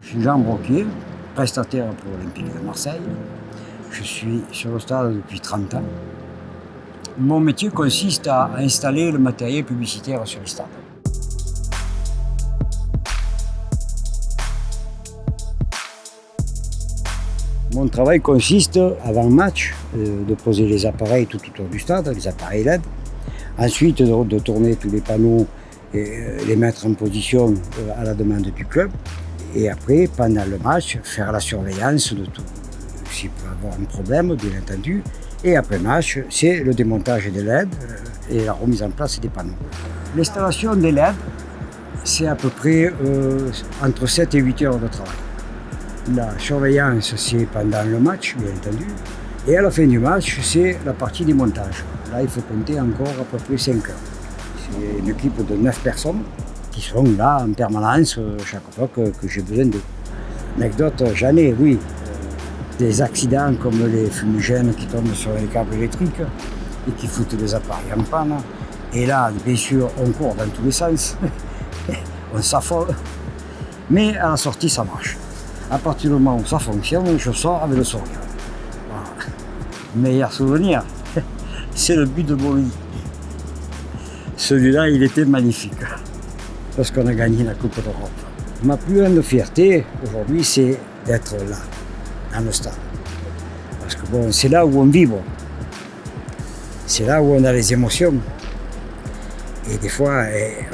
Je suis Jean Broquier, prestataire pour l'Olympique de Marseille. Je suis sur le stade depuis 30 ans. Mon métier consiste à installer le matériel publicitaire sur les stades. Mon travail consiste, avant match, de poser les appareils tout autour du stade, les appareils LED. Ensuite, de tourner tous les panneaux et les mettre en position à la demande du club. Et après, pendant le match, faire la surveillance de tout. S'il peut y avoir un problème, bien entendu. Et après match, c'est le démontage des LED et la remise en place des panneaux. L'installation des LED, c'est à peu près entre 7 et 8 heures de travail. La surveillance, c'est pendant le match, bien entendu. Et à la fin du match, c'est la partie démontage. Là, il faut compter encore à peu près 5 heures. C'est une équipe de 9 personnes qui sont là en permanence chaque fois que j'ai besoin d'eux. Anecdote, j'en ai, oui. Des accidents comme les fumigènes qui tombent sur les câbles électriques et qui foutent les appareils en panne. Et là, bien sûr, on court dans tous les sens, on s'affole. Mais à la sortie, ça marche. À partir du moment où ça fonctionne, je sors avec le sourire. Voilà. Meilleur souvenir, c'est le but de Bologna. Celui-là, il était magnifique, parce qu'on a gagné la Coupe d'Europe. Ma plus grande fierté aujourd'hui, c'est d'être là, dans le stade. Parce que bon, c'est là où on vibre. C'est là où on a les émotions. Et des fois,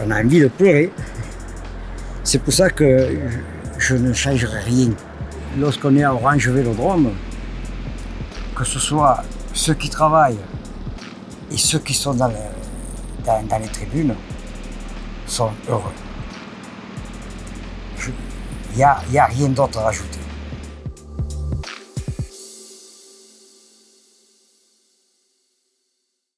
on a envie de pleurer. C'est pour ça que je ne changerai rien. Lorsqu'on est à Orange Vélodrome, que ce soit ceux qui travaillent et ceux qui sont dans les tribunes, sont heureux. Il n'y a rien d'autre à rajouter.